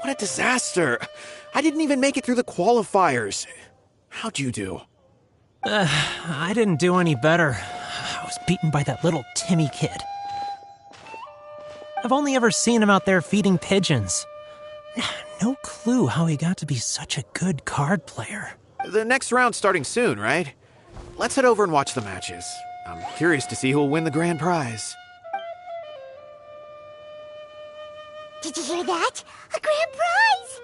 What a disaster. I didn't even make it through the qualifiers. How'd you do? I didn't do any better. I was beaten by that little Timmy kid. I've only ever seen him out there feeding pigeons. No clue how he got to be such a good card player. The next round's starting soon, right? Let's head over and watch the matches. I'm curious to see who'll win the grand prize. Did you hear that? A grand prize!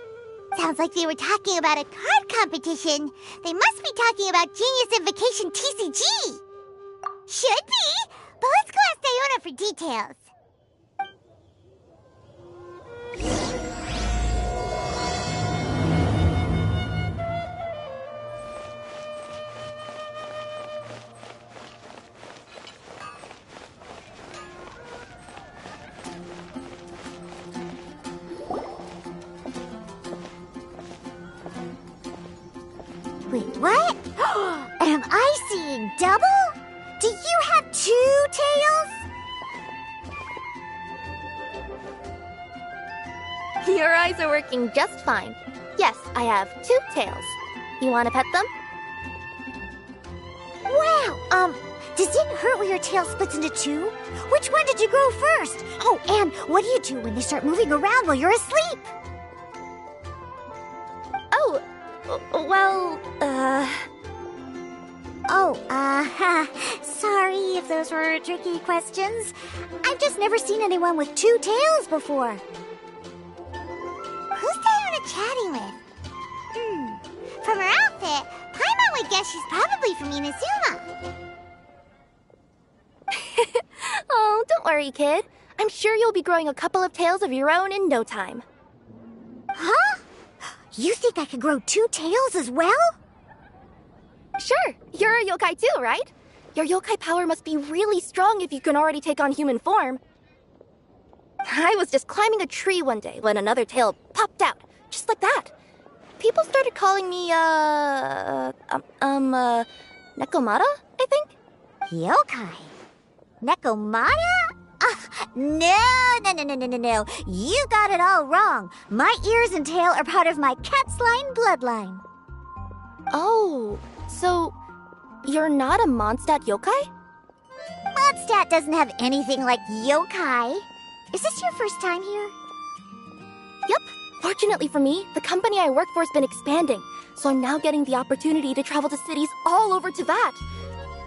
Sounds like they were talking about a card competition. They must be talking about Genius Invocation TCG. Should be, but let's go ask Diona for details. Wait, what? Am I seeing double? Do you have 2 tails? Your eyes are working just fine. Yes, I have 2 tails. You want to pet them? Wow, does it hurt when your tail splits into 2? Which one did you grow first? Oh, and what do you do when they start moving around while you're asleep? Oh, well, sorry if those were tricky questions. I've just never seen anyone with 2 tails before. Who's Diona chatting with? From her outfit, Paimon would guess she's probably from Inazuma. Oh, don't worry, kid. I'm sure you'll be growing a couple of tails of your own in no time. Huh? You think I could grow 2 tails as well? Sure, you're a yokai too, right? Your yokai power must be really strong if you can already take on human form. I was just climbing a tree one day when another tail popped out, just like that. People started calling me, Nekomata, I think? Yokai? Nekomata? No. You got it all wrong. My ears and tail are part of my cat's line bloodline. Oh, so you're not a Mondstadt yokai? Mondstadt doesn't have anything like yokai. Is this your first time here? Yep. Fortunately for me, the company I work for has been expanding, so I'm now getting the opportunity to travel to cities all over Teyvat.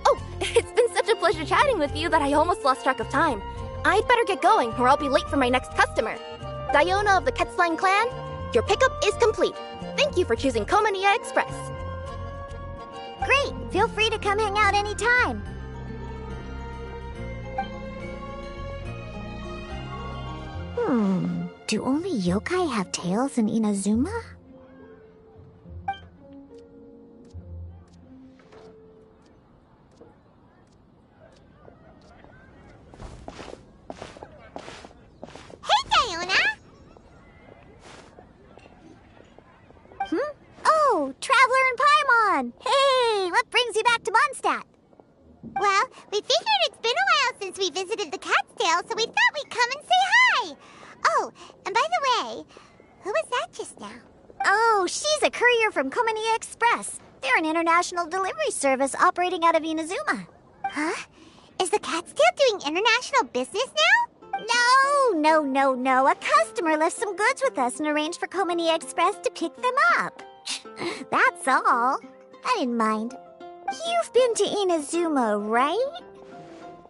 Oh, it's been such a pleasure chatting with you that I almost lost track of time. I'd better get going, or I'll be late for my next customer. Diona of the Quetzline clan, your pickup is complete. Thank you for choosing Komania Express. Great! Feel free to come hang out anytime. Do only yokai have tails in Inazuma? Hey, Diona! Oh, Traveler and Paimon! Hey, what brings you back to Mondstadt? Well, we figured it's been a while since we visited the Cat's-tail, so we thought we'd come and say hi. Oh, and by the way, who was that just now? Oh, she's a courier from Komania Express. They're an international delivery service operating out of Inazuma. Huh? Is the Cat's-tail doing international business now? No. A customer left some goods with us and arranged for Komania Express to pick them up. That's all. I didn't mind. You've been to Inazuma, right?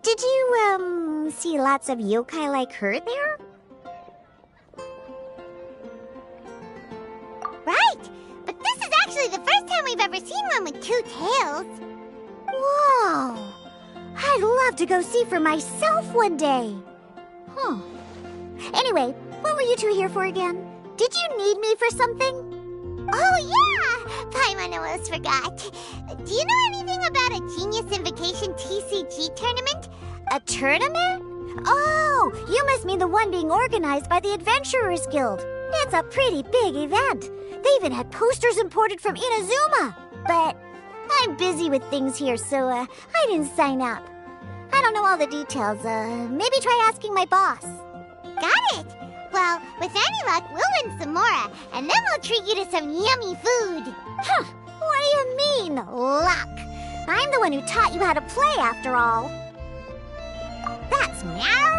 Did you, see lots of yokai like her there? Right! But this is actually the first time we've ever seen one with 2 tails. Whoa! I'd love to go see for myself one day. Anyway, what were you 2 here for again? Did you need me for something? Oh, yeah! Paimon almost forgot. Do you know anything about a Genius Invocation TCG tournament? A tournament? Oh, you must mean the one being organized by the Adventurers Guild. It's a pretty big event. They even had posters imported from Inazuma. But I'm busy with things here, so I didn't sign up. I don't know all the details. Maybe try asking my boss. Got it! Well, with any luck, we'll win some more, and then we'll treat you to some yummy food. Huh, what do you mean, luck? I'm the one who taught you how to play, after all. That's meow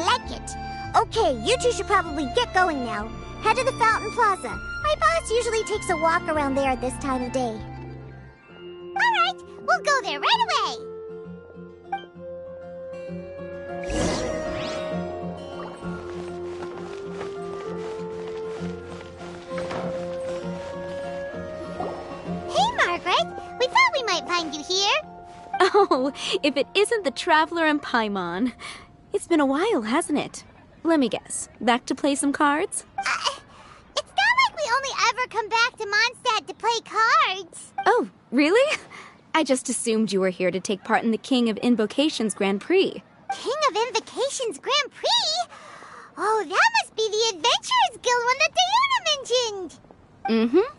like it. Okay, you two should probably get going now. Head to the Fountain Plaza. My boss usually takes a walk around there at this time of day. All right, we'll go there right away. Hey, Margaret. We thought we might find you here. Oh, if it isn't the Traveler and Paimon. It's been a while, hasn't it? Let me guess. Back to play some cards? It's not like we only ever come back to Mondstadt to play cards. Oh, really? I just assumed you were here to take part in the King of Invocations Grand Prix. King of Invocations Grand Prix? Oh, that must be the Adventurers Guild one that Diana mentioned.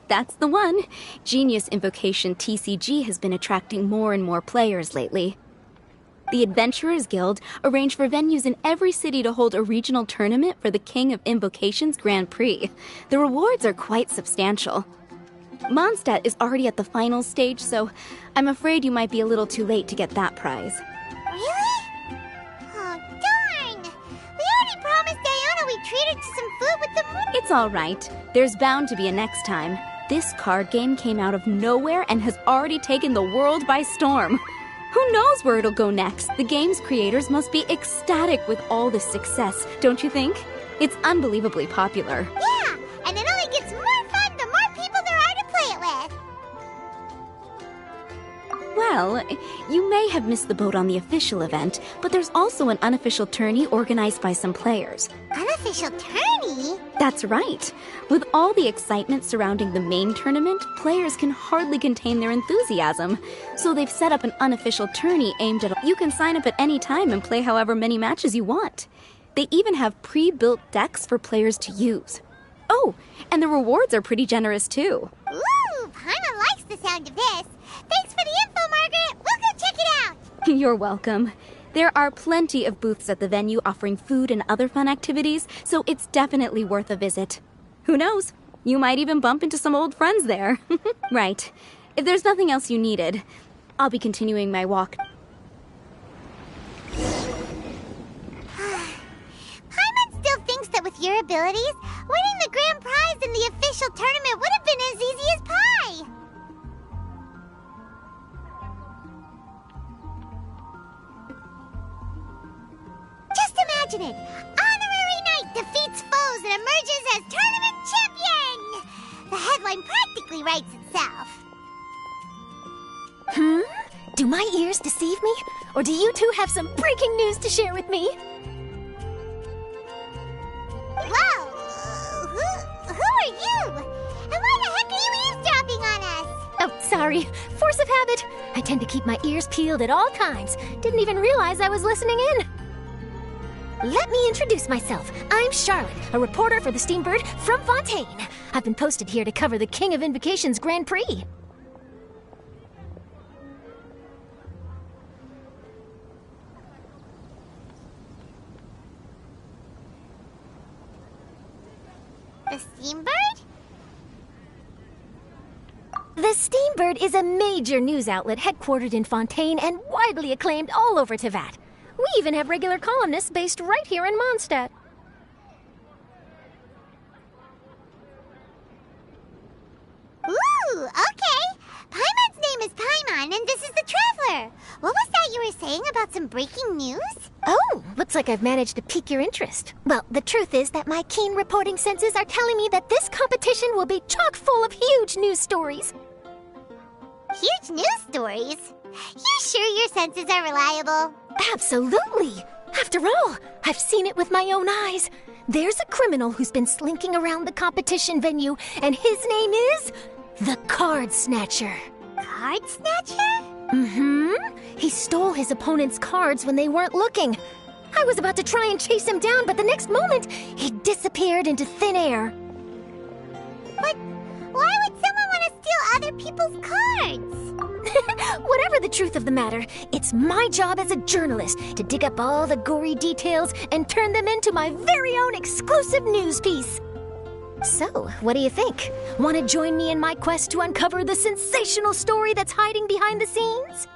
That's the one. Genius Invocation TCG has been attracting more and more players lately. The Adventurers Guild arranged for venues in every city to hold a regional tournament for the King of Invocations Grand Prix. The rewards are quite substantial. Mondstadt is already at the final stage, so I'm afraid you might be a little too late to get that prize. Really? Oh, darn! We already promised Diana we'd treat her to some food with the moon. It's all right. There's bound to be a next time. This card game came out of nowhere and has already taken the world by storm. Who knows where it'll go next? The game's creators must be ecstatic with all this success, don't you think? It's unbelievably popular. Yeah, and it only gets more fun the more people there are to play it with. Well, you may have missed the boat on the official event, but there's also an unofficial tourney organized by some players. Unofficial tourney? That's right. With all the excitement surrounding the main tournament, players can hardly contain their enthusiasm. So they've set up an unofficial tourney aimed at... You can sign up at any time and play however many matches you want. They even have pre-built decks for players to use. Oh, and the rewards are pretty generous too. Ooh, Paimon likes the sound of this. Thanks for the info, Margaret. We'll go check it out. You're welcome. There are plenty of booths at the venue offering food and other fun activities, so it's definitely worth a visit. Who knows? You might even bump into some old friends there. Right. If there's nothing else you needed, I'll be continuing my walk. Paimon still thinks that with your abilities, winning the grand prize in the official tournament would have been as easy as pie. Just imagine it. Honorary Knight defeats foes and emerges as tournament champion. The headline practically writes itself. Do my ears deceive me? Or do you two have some breaking news to share with me? Whoa! Who are you? And why the heck are you eavesdropping on us? Oh, sorry. Force of habit. I tend to keep my ears peeled at all times. Didn't even realize I was listening in. Let me introduce myself. I'm Charlotte, a reporter for the Steambird from Fontaine. I've been posted here to cover the King of Invocations Grand Prix. The Steambird? The Steambird is a major news outlet headquartered in Fontaine and widely acclaimed all over Teyvat. We even have regular columnists based right here in Mondstadt. Ooh, okay. Paimon's name is Paimon, and this is the Traveler. What was that you were saying about some breaking news? Oh, looks like I've managed to pique your interest. Well, the truth is that my keen reporting senses are telling me that this competition will be chock full of huge news stories. Huge news stories? You sure your senses are reliable? Absolutely! After all, I've seen it with my own eyes. There's a criminal who's been slinking around the competition venue, and his name is the Card Snatcher. Card Snatcher? He stole his opponent's cards when they weren't looking. I was about to try and chase him down, but the next moment, he disappeared into thin air. But why would someone want to steal other people's cards? Whatever the truth of the matter, it's my job as a journalist to dig up all the gory details and turn them into my very own exclusive news piece. So, what do you think? Want to join me in my quest to uncover the sensational story that's hiding behind the scenes?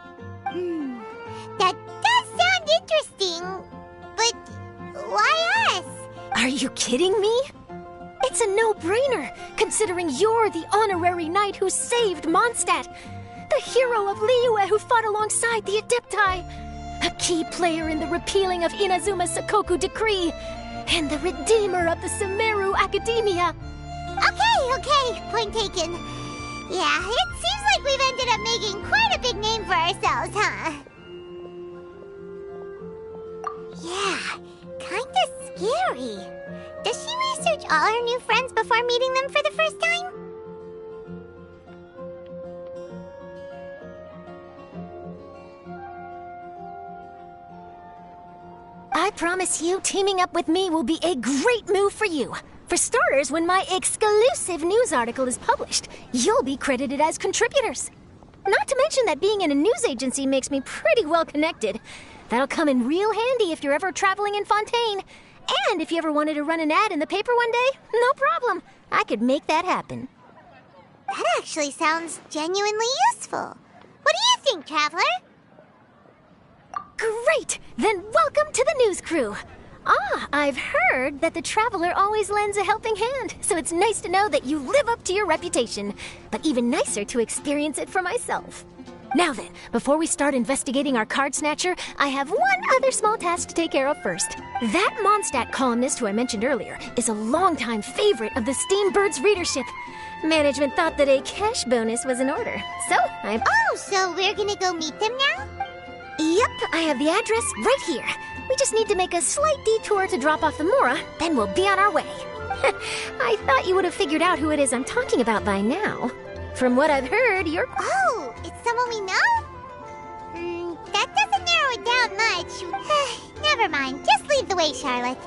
That does sound interesting, but why us? Are you kidding me? It's a no-brainer, considering you're the honorary knight who saved Mondstadt, the hero of Liyue who fought alongside the Adepti, a key player in the repealing of Inazuma's Sakoku decree, and the redeemer of the Sumeru Academia. Okay, point taken. Yeah, it seems like we've ended up making quite a big name for ourselves, huh? Yeah, kinda scary. Does she research all her new friends before meeting them for the first time? I promise you, teaming up with me will be a great move for you. For starters, when my exclusive news article is published, you'll be credited as contributors. Not to mention that being in a news agency makes me pretty well connected. That'll come in real handy if you're ever traveling in Fontaine. And if you ever wanted to run an ad in the paper one day, no problem. I could make that happen. That actually sounds genuinely useful. What do you think, Traveler? Great! Then welcome to the news crew. I've heard that the Traveler always lends a helping hand, so it's nice to know that you live up to your reputation. But even nicer to experience it for myself. Now then, before we start investigating our card snatcher, I have one other small task to take care of first. That Mondstadt columnist who I mentioned earlier is a longtime favorite of the Steambird's readership. Management thought that a cash bonus was in order, so I've... Oh, so we're gonna go meet them now? Yep, I have the address right here. We just need to make a slight detour to drop off the Mora, then we'll be on our way. I thought you would have figured out who it is I'm talking about by now. From what I've heard, you're... Oh, it's someone we know? That doesn't narrow it down much. Never mind, just lead the way, Charlotte.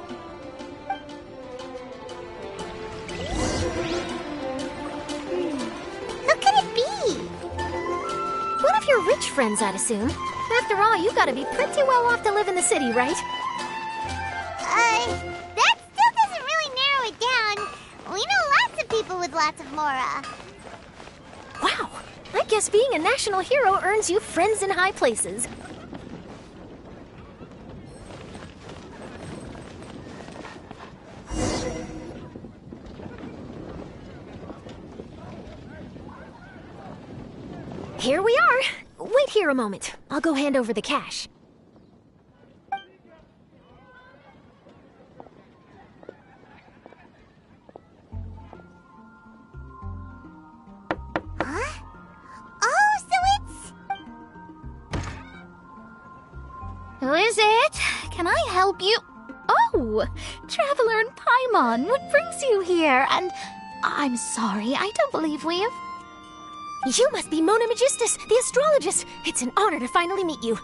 Who could it be? One of your rich friends, I'd assume. After all, you gotta be pretty well off to live in the city, right? That still doesn't really narrow it down. We know lots of people with lots of Mora. Wow, I guess being a national hero earns you friends in high places. Here we are. Wait here a moment. I'll go hand over the cash. Huh? Oh, so it's... Who is it? Can I help you? Oh, Traveler and Paimon, what brings you here? And I'm sorry, I don't believe we have... You must be Mona Magistus, the astrologist. It's an honor to finally meet you.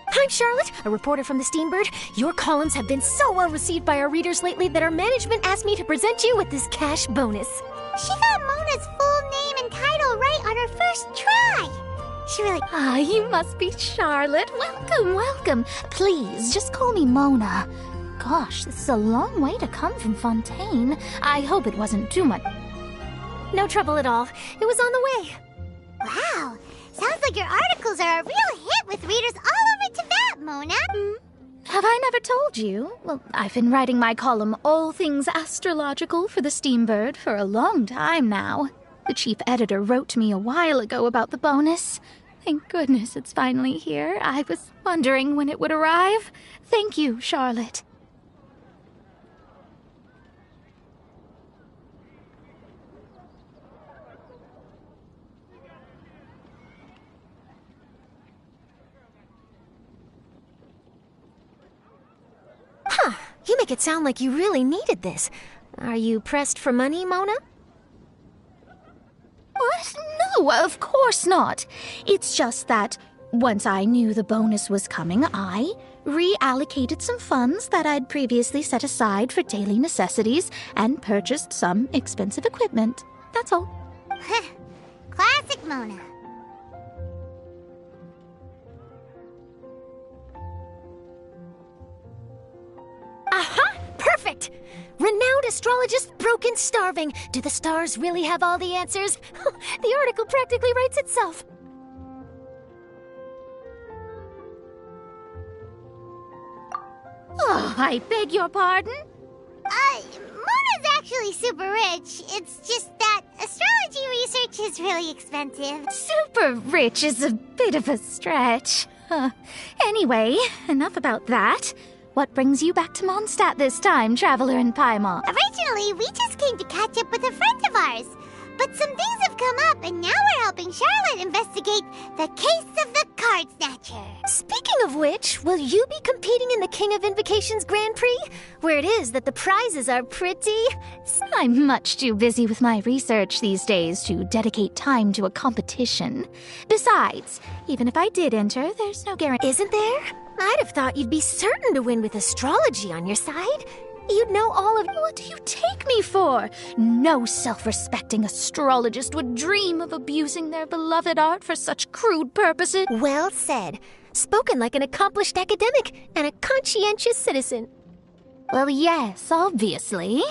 I'm Charlotte, a reporter from the Steambird. Your columns have been so well received by our readers lately that our management asked me to present you with this cash bonus. She got Mona's full name and title right on her first try. She really... Ah, you must be Charlotte. Welcome, welcome. Please, just call me Mona. Gosh, this is a long way to come from Fontaine. I hope it wasn't too much... No trouble at all. It was on the way. Wow, sounds like your articles are a real hit with readers all over Tibet, Mona. Have I never told you? Well, I've been writing my column, All Things Astrological, for the Steambird for a long time now. The chief editor wrote to me a while ago about the bonus. Thank goodness it's finally here. I was wondering when it would arrive. Thank you, Charlotte. Huh, you make it sound like you really needed this. Are you pressed for money, Mona? What? No, of course not. It's just that once I knew the bonus was coming, I reallocated some funds that I'd previously set aside for daily necessities and purchased some expensive equipment. That's all. Classic Mona. Correct. Renowned astrologist, broken, starving. Do the stars really have all the answers? The article practically writes itself. Oh, I beg your pardon? Mona's actually super rich. It's just that astrology research is really expensive. Super rich is a bit of a stretch. Anyway, enough about that. What brings you back to Mondstadt this time, Traveler in Paimon? Originally, we just came to catch up with a friend of ours. But some things have come up, and now we're helping Charlotte investigate the case of the Card Snatcher. Speaking of which, will you be competing in the King of Invocations Grand Prix? Where it is that the prizes are pretty... I'm much too busy with my research these days to dedicate time to a competition. Besides, even if I did enter, there's no guarantee. Isn't there? I'd have thought you'd be certain to win with astrology on your side. You'd know all of... What do you take me for? No self-respecting astrologist would dream of abusing their beloved art for such crude purposes. Well said. Spoken like an accomplished academic and a conscientious citizen. Well, yes, obviously.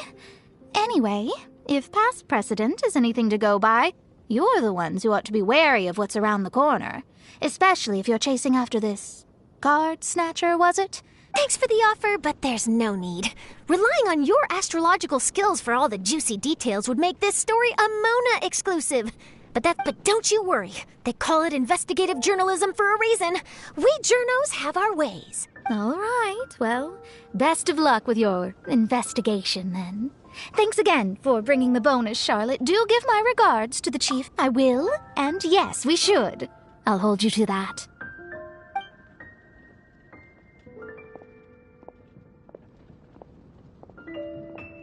Anyway, if past precedent is anything to go by, you're the ones who ought to be wary of what's around the corner. Especially if you're chasing after this... Card Snatcher, was it? Thanks for the offer, but there's no need. Relying on your astrological skills for all the juicy details would make this story a Mona exclusive. But don't you worry. They call it investigative journalism for a reason. We journos have our ways. All right, well, best of luck with your investigation then. Thanks again for bringing the bonus, Charlotte. Do give my regards to the chief. I will, and yes, we should. I'll hold you to that.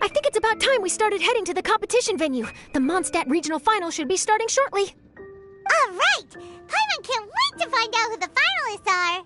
I think it's about time we started heading to the competition venue. The Mondstadt Regional Final should be starting shortly. All right! Paimon can't wait to find out who the finalists are!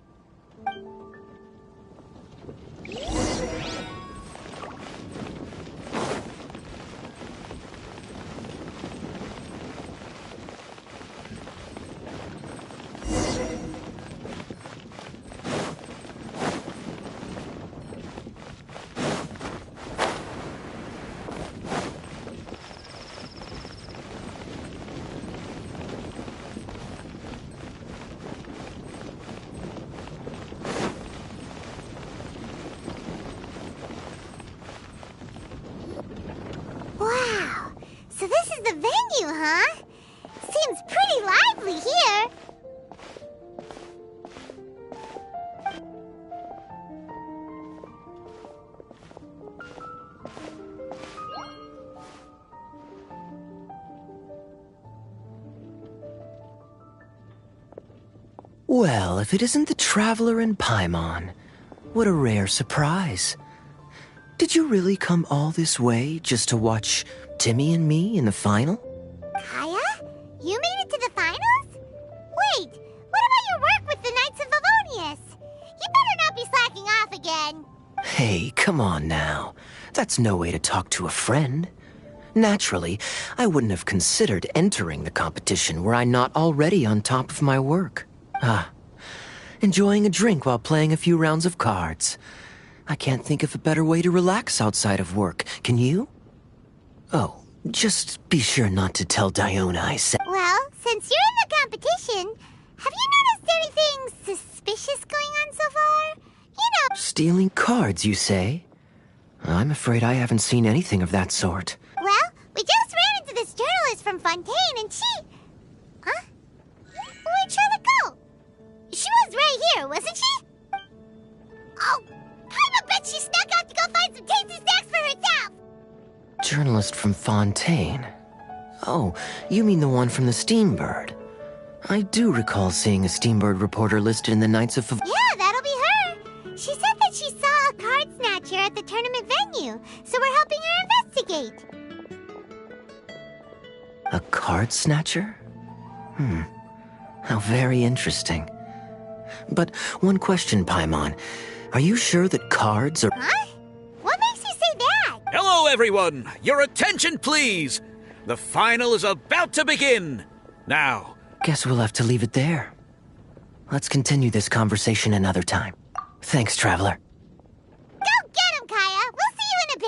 Wow! So this is the venue, huh? Seems pretty lively here. Well, if it isn't the Traveler in Paimon, what a rare surprise. Did you really come all this way just to watch Timmy and me in the final? Kaya? You made it to the finals? Wait, what about your work with the Knights of Favonius? You better not be slacking off again. Hey, come on now. That's no way to talk to a friend. Naturally, I wouldn't have considered entering the competition were I not already on top of my work. Enjoying a drink while playing a few rounds of cards. I can't think of a better way to relax outside of work. Can you? Oh, just be sure not to tell Diona I said... Well, since you're in the competition, have you noticed anything suspicious going on so far? You know... Stealing cards, you say? I'm afraid I haven't seen anything of that sort. Well, we just ran into this journalist from Fontaine and she... Huh? Where'd Charlotte go? She was right here, wasn't she? Oh, I bet she snuck out to go find some tasty snacks for herself! Journalist from Fontaine? Oh, you mean the one from the Steambird. I do recall seeing a Steambird reporter listed in the Knights of Yeah, that'll be her! She said that she saw a card snatcher at the tournament venue, so we're helping her investigate. A card snatcher? How very interesting. But one question, Paimon. Are you sure that cards are... Huh? What makes you say that? Hello, everyone! Your attention, please! The final is about to begin! Now... Guess we'll have to leave it there. Let's continue this conversation another time. Thanks, Traveler. Go get him, Kaya! We'll see you in a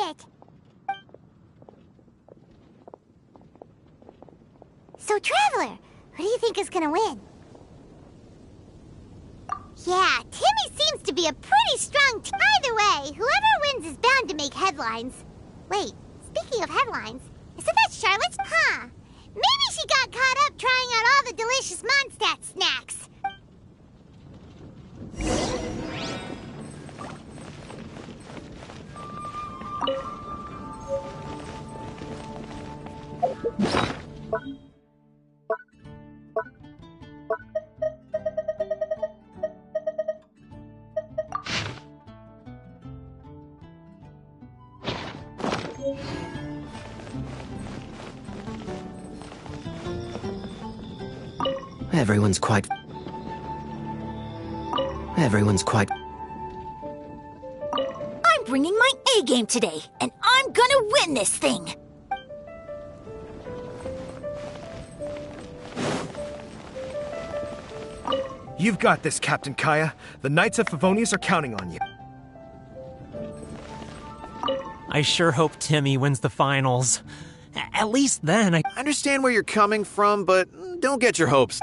So, Traveler, who do you think is gonna win? Yeah, Timmy seems to be a pretty strong Either way, whoever wins is bound to make headlines. Wait, speaking of headlines, isn't that Charlotte's? Huh. Maybe she got caught up trying out all the delicious Mondstadt snacks. Everyone's quite... I'm bringing my A game today, and I'm gonna win this thing! You've got this, Captain Kaya. The Knights of Favonius are counting on you. I sure hope Timmy wins the finals. At least then I Understand where you're coming from, but don't get your hopes.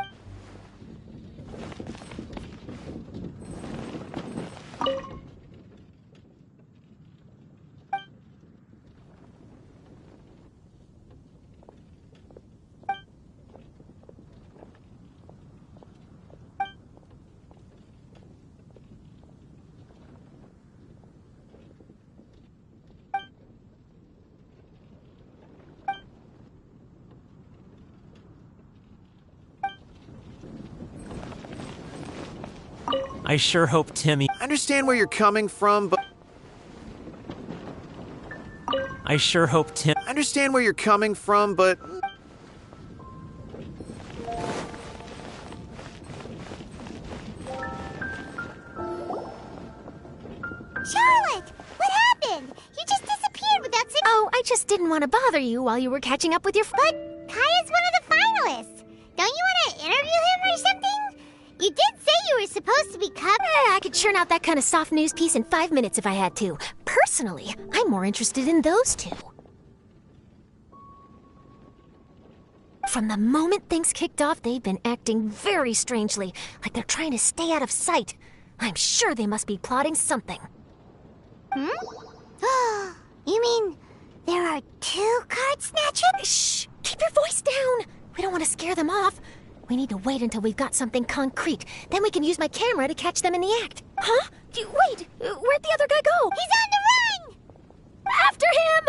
I sure hope Timmy Understand where you're coming from, but I sure hope Tim understand where you're coming from, but Charlotte, what happened? You just disappeared without saying. Oh, I just didn't want to bother you while you were catching up with your But Kaya's one of the finalists. Don't you want to interview him or something? You did say you were supposed to be covered. I could churn out that kind of soft news piece in 5 minutes if I had to. Personally, I'm more interested in those two. From the moment things kicked off, they've been acting very strangely, like they're trying to stay out of sight. I'm sure they must be plotting something. You mean there are two card snatchers? Shh! Keep your voice down! We don't want to scare them off. We need to wait until we've got something concrete. Then we can use my camera to catch them in the act. Huh? Wait! Where'd the other guy go? He's on the run! After him!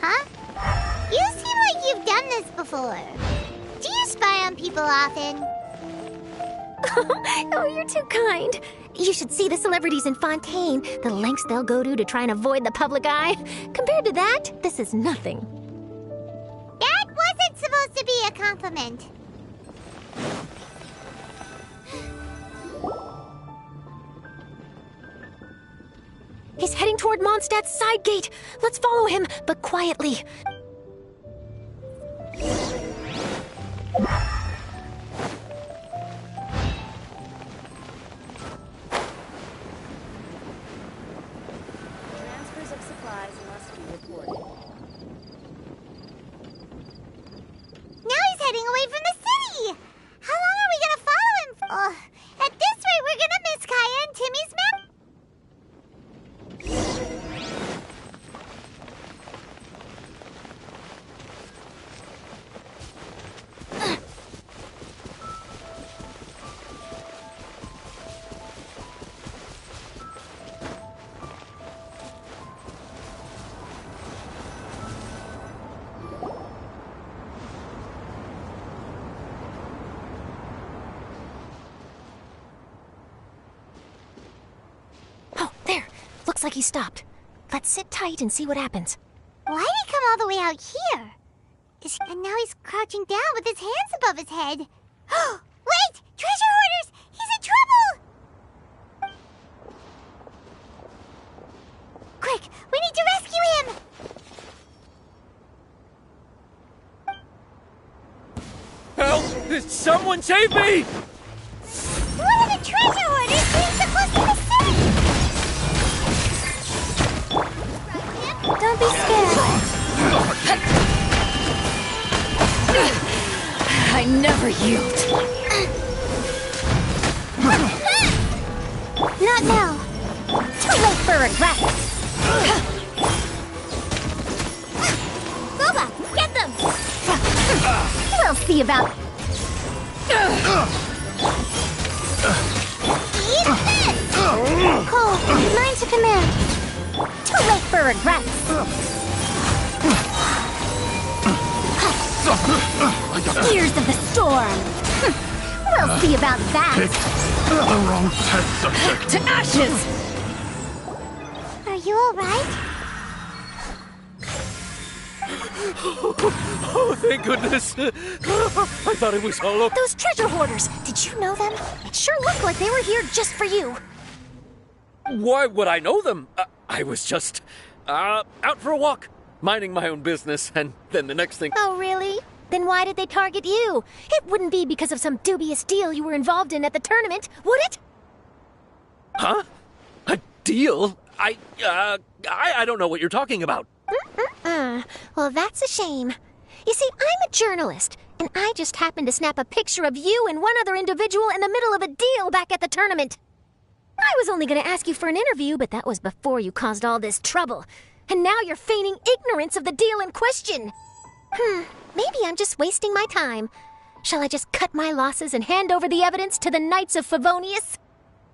Huh? You seem like you've done this before. Do you spy on people often? Oh, you're too kind. You should see the celebrities in Fontaine, the lengths they'll go to try and avoid the public eye. Compared to that, this is nothing. That wasn't supposed to be a compliment. He's heading toward Mondstadt's side gate. Let's follow him, but quietly. Transfers of supplies must be reported. Now he's heading away from the city! How long are we gonna follow him for? At this rate, we're gonna miss Kaya and Timmy's map. Oh, there. Looks like he stopped. Let's sit tight and see what happens. Why'd he come all the way out here? And now he's crouching down with his hands above his head. Wait! Treasure hoarders! He's in trouble! Quick! We need to rescue him! Help! Someone save me! One of the treasure hoarders being so close to the city! smell. Too late for regret. Boba, get them! We'll see about... Eat this! Cole, mine's a command. Too late for regrets. Ears of the storm. We'll see about that. The wrong test subject. To ashes! Are you alright? Oh, thank goodness. I thought it was all over. Those treasure hoarders, did you know them? It sure looked like they were here just for you. Why would I know them? I was just out for a walk, minding my own business, and then the next thing... Oh, really? Then why did they target you? It wouldn't be because of some dubious deal you were involved in at the tournament, would it? Huh? A deal? I don't know what you're talking about. Well, that's a shame. You see, I'm a journalist, and I just happened to snap a picture of you and one other individual in the middle of a deal back at the tournament. I was only going to ask you for an interview, but that was before you caused all this trouble. And now you're feigning ignorance of the deal in question. Maybe I'm just wasting my time. Shall I just cut my losses and hand over the evidence to the Knights of Favonius?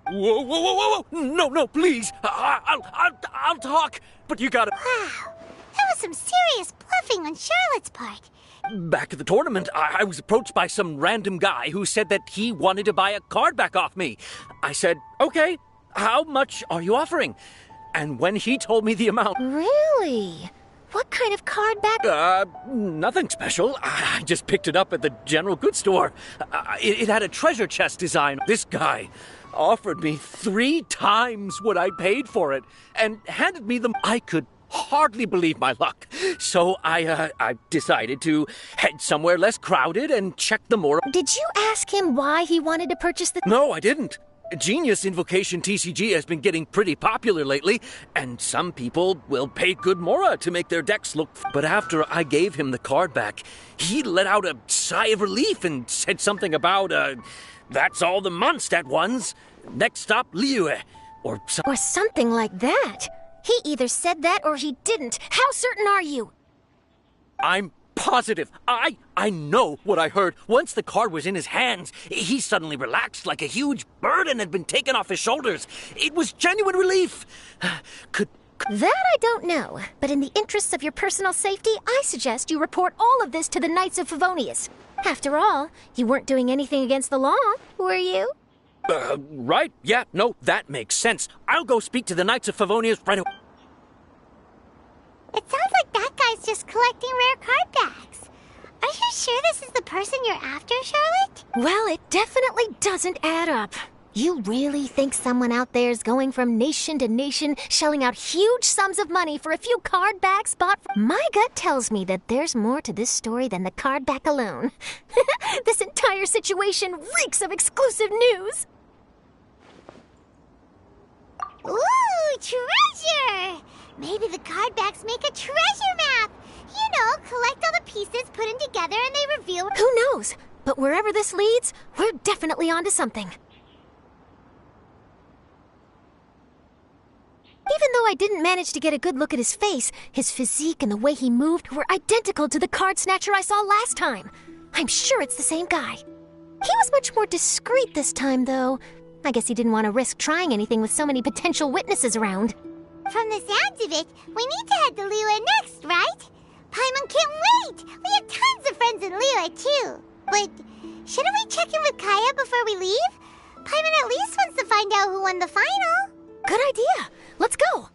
Whoa! No, please. I'll talk, but you gotta... Wow, that was some serious bluffing on Charlotte's part. Back at the tournament, I was approached by some random guy who said that he wanted to buy a card back off me. I said, okay, how much are you offering? And when he told me the amount... Really? What kind of card back? Nothing special. I just picked it up at the general goods store. It had a treasure chest design. This guy offered me 3 times what I paid for it and handed me them. I could hardly believe my luck. So I decided to head somewhere less crowded and check the more... Did you ask him why he wanted to purchase the... No, I didn't. Genius Invocation TCG has been getting pretty popular lately, and some people will pay good mora to make their decks look... But after I gave him the card back, he let out a sigh of relief and said something about, that's all the Mondstadt ones. Next stop, Liyue. Or something like that. He either said that or he didn't. How certain are you? I'm positive. I know what I heard. Once the card was in his hands, he suddenly relaxed like a huge burden had been taken off his shoulders. It was genuine relief. That I don't know, but in the interests of your personal safety, I suggest you report all of this to the Knights of Favonius. After all, you weren't doing anything against the law, were you? Right. Yeah, no, that makes sense. I'll go speak to the Knights of Favonius right away. It sounds like that guy's just collecting rare card backs. Are you sure this is the person you're after, Charlotte? Well, it definitely doesn't add up. You really think someone out there's going from nation to nation, shelling out huge sums of money for a few card backs bought? My gut tells me that there's more to this story than the card back alone. This entire situation reeks of exclusive news. Ooh, treasure! Maybe the card backs make a treasure map. You know, collect all the pieces, put them together, and they reveal... Who knows? But wherever this leads, we're definitely onto something. Even though I didn't manage to get a good look at his face, his physique and the way he moved were identical to the card snatcher I saw last time. I'm sure it's the same guy. He was much more discreet this time, though. I guess he didn't want to risk trying anything with so many potential witnesses around. From the sounds of it, we need to head to Liyue next, right? Paimon can't wait! We have tons of friends in Liyue, too. But shouldn't we check in with Kaya before we leave? Paimon at least wants to find out who won the final. Good idea. Let's go.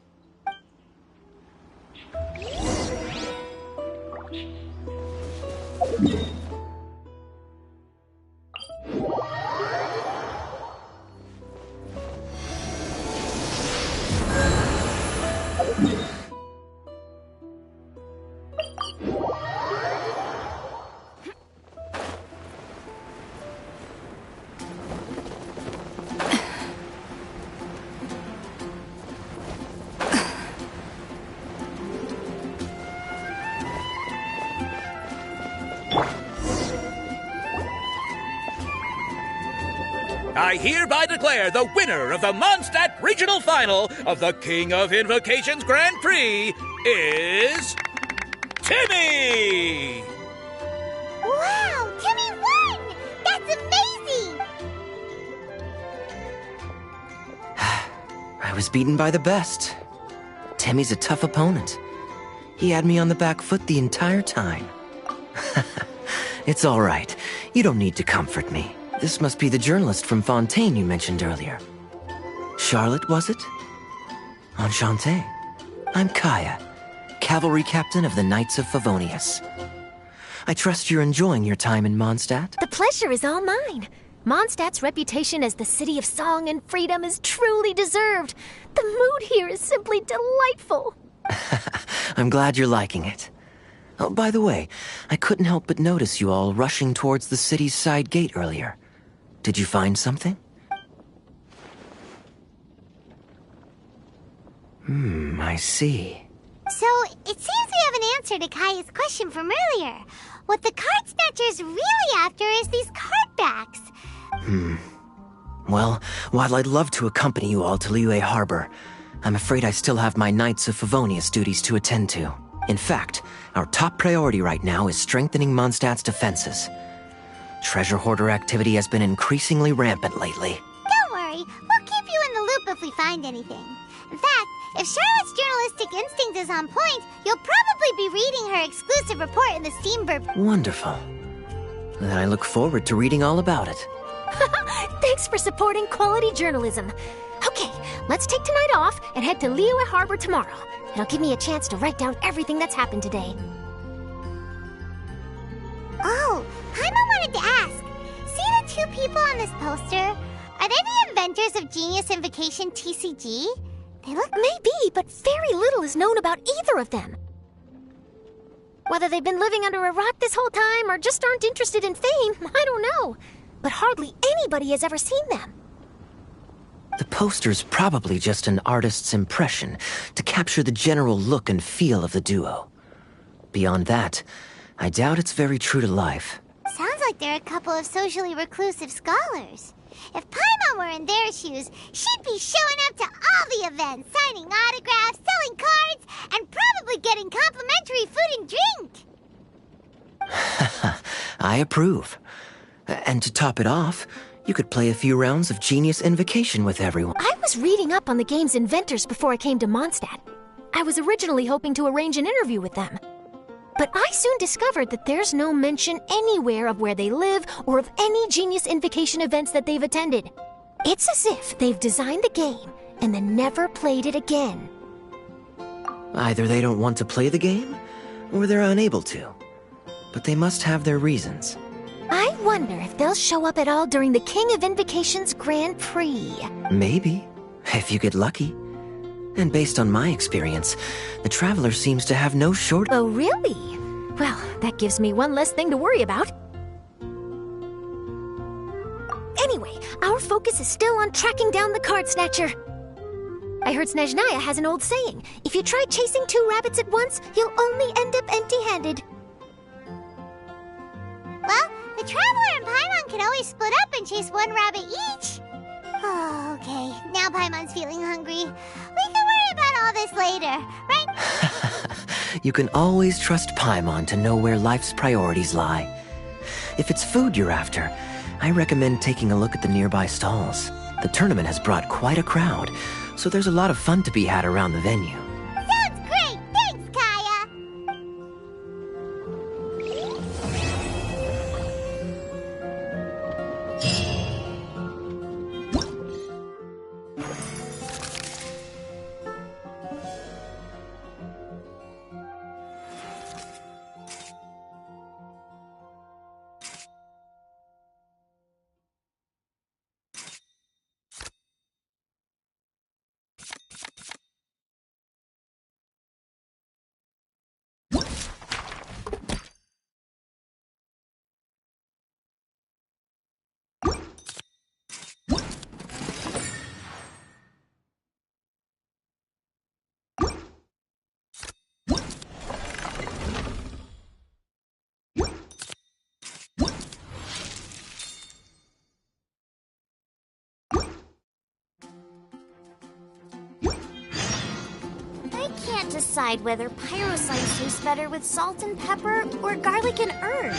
I hereby declare the winner of the Mondstadt Regional Final of the King of Invocations Grand Prix is... Timmy! Wow, Timmy won! That's amazing! I was beaten by the best. Timmy's a tough opponent. He had me on the back foot the entire time. It's all right. You don't need to comfort me. This must be the journalist from Fontaine you mentioned earlier. Charlotte, was it? Enchanté. I'm Kaya, cavalry captain of the Knights of Favonius. I trust you're enjoying your time in Mondstadt? The pleasure is all mine. Mondstadt's reputation as the city of song and freedom is truly deserved. The mood here is simply delightful. I'm glad you're liking it. Oh, by the way, I couldn't help but notice you all rushing towards the city's side gate earlier. Did you find something? I see. So, it seems we have an answer to Kaya's question from earlier. What the card snatcher's really after is these card backs. Well, while I'd love to accompany you all to Liyue Harbor, I'm afraid I still have my Knights of Favonius duties to attend to. In fact, our top priority right now is strengthening Mondstadt's defenses. Treasure hoarder activity has been increasingly rampant lately. Don't worry, we'll keep you in the loop if we find anything. In fact, if Charlotte's journalistic instinct is on point, you'll probably be reading her exclusive report in the Steambird. Wonderful. Then I look forward to reading all about it. Thanks for supporting quality journalism. Okay, let's take tonight off and head to Liyue Harbor tomorrow. It'll give me a chance to write down everything that's happened today. Oh, Paimon wanted to ask. See the two people on this poster? Are they the inventors of Genius Invocation TCG? They look... Maybe, but very little is known about either of them. Whether they've been living under a rock this whole time or just aren't interested in fame, I don't know. But hardly anybody has ever seen them. The poster's probably just an artist's impression to capture the general look and feel of the duo. Beyond that, I doubt it's very true to life. Sounds like they're a couple of socially reclusive scholars. If Paimon were in their shoes, she'd be showing up to all the events, signing autographs, selling cards, and probably getting complimentary food and drink. I approve. And to top it off, you could play a few rounds of Genius Invocation with everyone. I was reading up on the game's inventors before I came to Mondstadt. I was originally hoping to arrange an interview with them. But I soon discovered that there's no mention anywhere of where they live or of any Genius Invocation events that they've attended. It's as if they've designed the game and then never played it again. Either they don't want to play the game, or they're unable to. But they must have their reasons. I wonder if they'll show up at all during the King of Invocation's Grand Prix. Maybe, if you get lucky. And based on my experience, the Traveler seems to have no short... Oh, really? Well, that gives me one less thing to worry about. Anyway, our focus is still on tracking down the card snatcher. I heard Snezhnaya has an old saying, if you try chasing two rabbits at once, you'll only end up empty-handed. Well, the Traveler and Paimon can always split up and chase one rabbit each. Oh, okay. Now Paimon's feeling hungry. We can worry about all this later, right? You can always trust Paimon to know where life's priorities lie. If it's food you're after, I recommend taking a look at the nearby stalls. The tournament has brought quite a crowd, so there's a lot of fun to be had around the venue. can't decide whether pyroslice tastes better with salt and pepper or garlic and herbs.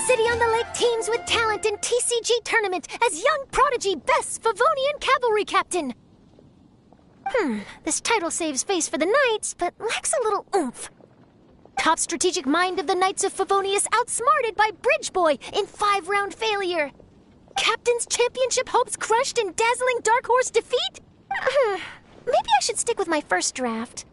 City on the Lake teams with talent in TCG tournament as young prodigy best Favonian cavalry captain. This title saves face for the Knights, but lacks a little oomph. Top strategic mind of the Knights of Favonius outsmarted by Bridge Boy in 5-round failure. Captain's championship hopes crushed in dazzling Dark Horse defeat? Maybe I should stick with my first draft.